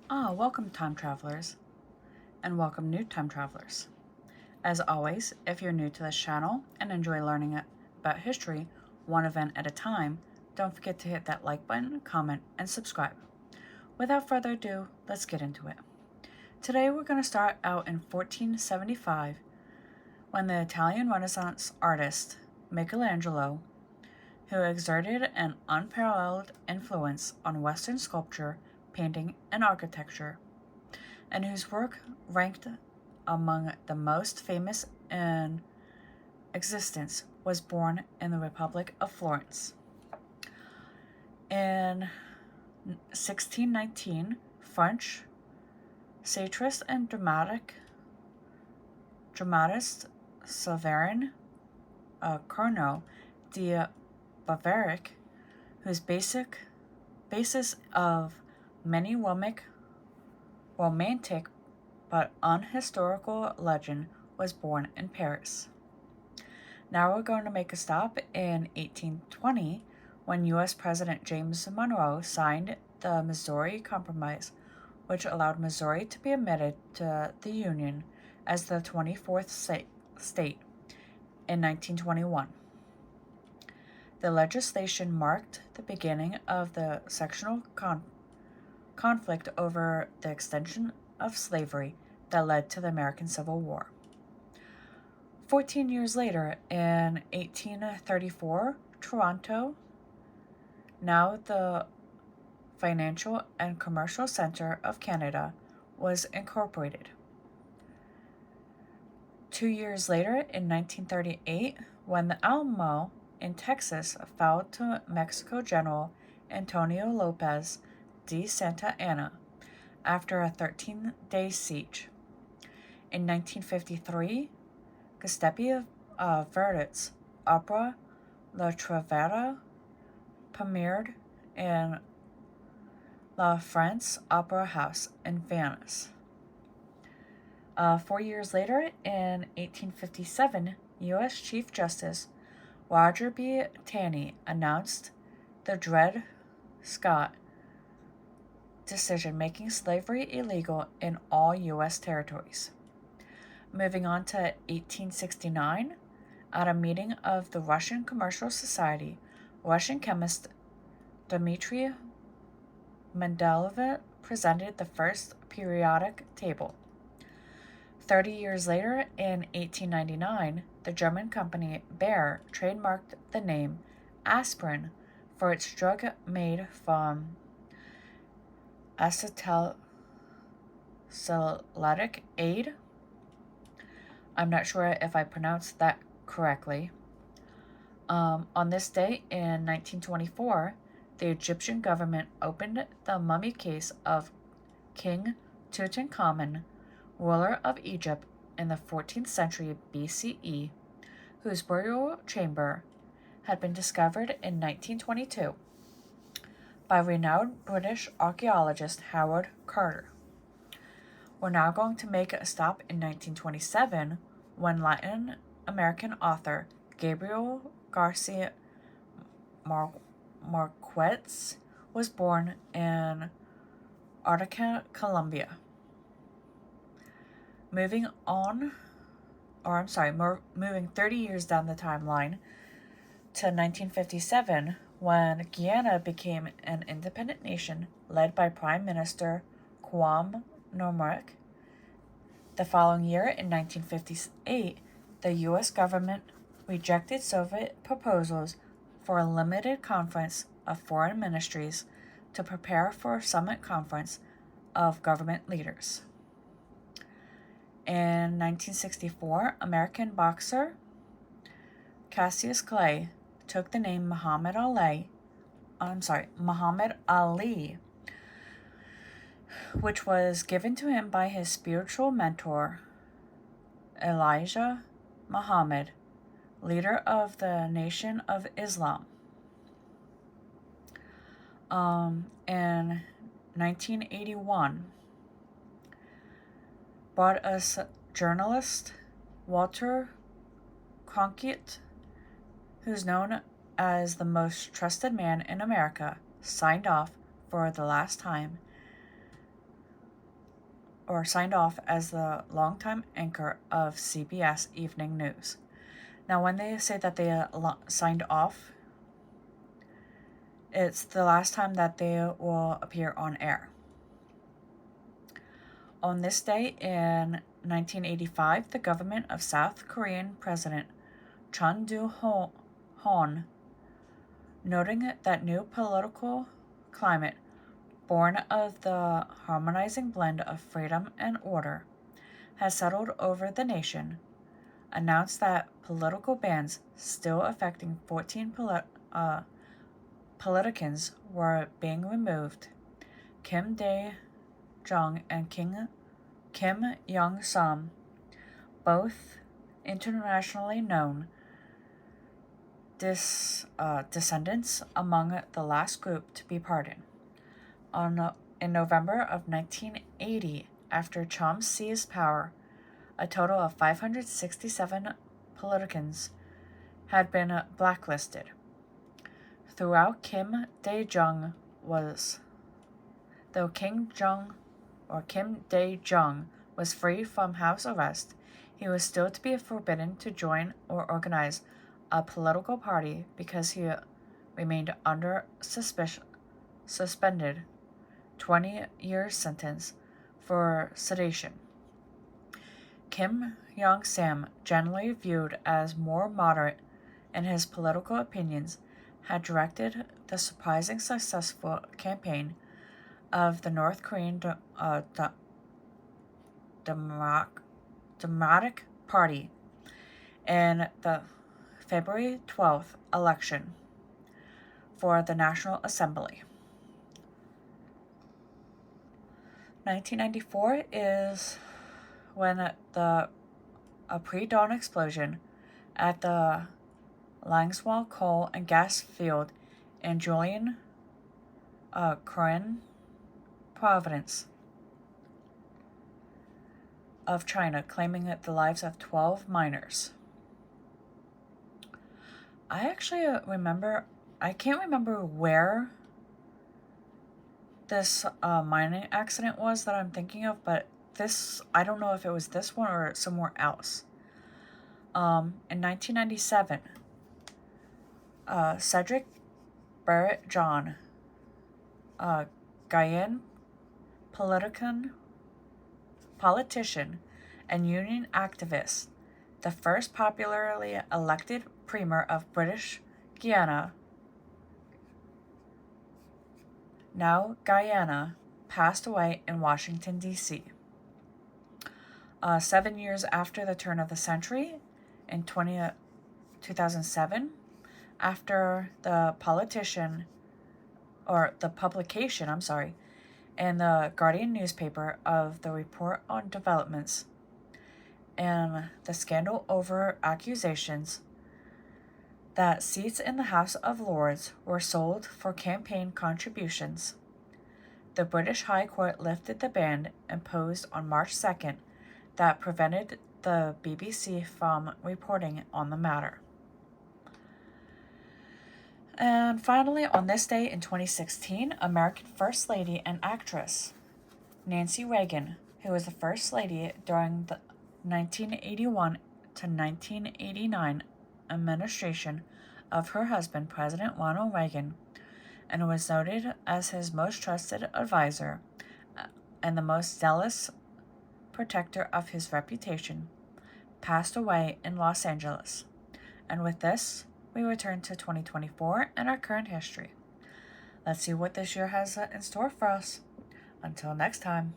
Welcome time travelers, and welcome new time travelers. As always, if you're new to this channel and enjoy learning about history one event at a time, don't forget to hit that like button, comment, and subscribe. Without further ado, let's get into it. Today we're going to start out in 1475 when the Italian Renaissance artist Michelangelo, who exerted an unparalleled influence on Western sculpture, painting, and architecture, and whose work ranked among the most famous in existence, was born in the Republic of Florence. In 1619, French satirist and dramatist Séverin Carnot de Bavaric, whose basis of many romantic but unhistorical legend, was born in Paris. Now we're going to make a stop in 1820 when U.S. President James Monroe signed the Missouri Compromise, which allowed Missouri to be admitted to the Union as the 24th state in 1921. The legislation marked the beginning of the sectional conflict over the extension of slavery that led to the American Civil War. 14 years later, in 1834, Toronto, now the financial and commercial center of Canada, was incorporated. 2 years later, in 1938, when the Alamo in Texas fell to Mexico General Antonio Lopez de Santa Anna after a 13-day siege. In 1953, Giuseppe Verdi's opera La Traviata premiered in La France Opera House in Venice. 4 years later, in 1857, U.S. Chief Justice Roger B. Taney announced the Dred Scott decision making slavery illegal in all U.S. territories. Moving on to 1869, at a meeting of the Russian Commercial Society, Russian chemist Dmitry Mendeleev presented the first periodic table. 30 years later, in 1899, the German company Bayer trademarked the name aspirin for its drug made from acetylatic acid. I'm not sure if I pronounced that correctly. On this day in 1924, the Egyptian government opened the mummy case of King Tutankhamun, ruler of Egypt in the 14th century BCE, whose burial chamber had been discovered in 1922 by renowned British archaeologist Howard Carter. We're now going to make a stop in 1927 when Latin American author Gabriel Garcia Marquez was born in Arauca, Colombia. Moving 30 years down the timeline to 1957, when Guyana became an independent nation led by Prime Minister Kwame Nkrumah. The following year, in 1958, the U.S. government rejected Soviet proposals for a limited conference of foreign ministries to prepare for a summit conference of government leaders. In 1964, American boxer Cassius Clay took the name Muhammad Ali, which was given to him by his spiritual mentor, Elijah Muhammad, leader of the Nation of Islam. In 1981, brought us journalist Walter Cronkite, who's known as the most trusted man in America, signed off for the last time signed off as the longtime anchor of CBS Evening News. Now, when they say that they signed off, it's the last time that they will appear on air. On this day in 1985, the government of South Korean President Chun Doo-hwan, noting that new political climate born of the harmonizing blend of freedom and order has settled over the nation, announced that political bans still affecting 14 politicians were being removed. Kim Dae-jung and Kim Young-sam, both internationally known descendants, among the last group to be pardoned. In November of 1980, after Chum seized power, a total of 567 politicians had been blacklisted. Throughout Kim Dae-jung was free from house arrest, he was still to be forbidden to join or organize a political party because he remained under suspended 20-year sentence for sedition. Kim Young-sam, generally viewed as more moderate in his political opinions, had directed the surprising successful campaign of the North Korean Democratic Party in the February 12th election for the National Assembly. 1994 is when a pre-dawn explosion at the Langswell coal and gas field in Julian, Korean province of China, claiming the lives of 12 miners. I actually I can't remember where this mining accident was that I'm thinking of, but I don't know if it was this one or somewhere else. In 1997, Cedric Barrett John, Guyane politician and union activist, the first popularly elected premier of British Guiana, now Guyana, passed away in Washington, D.C. 7 years after the turn of the century, in 2007, after the publication in the Guardian newspaper of the report on developments and the scandal over accusations that seats in the House of Lords were sold for campaign contributions, the British High Court lifted the ban imposed on March 2nd that prevented the BBC from reporting on the matter. And finally, on this day in 2016, American First Lady and actress Nancy Reagan, who was the First Lady during the 1981 to 1989 administration of her husband, President Ronald Reagan, and was noted as his most trusted advisor and the most zealous protector of his reputation, passed away in Los Angeles. And with this, we return to 2024 and our current history. Let's see what this year has in store for us. Until next time.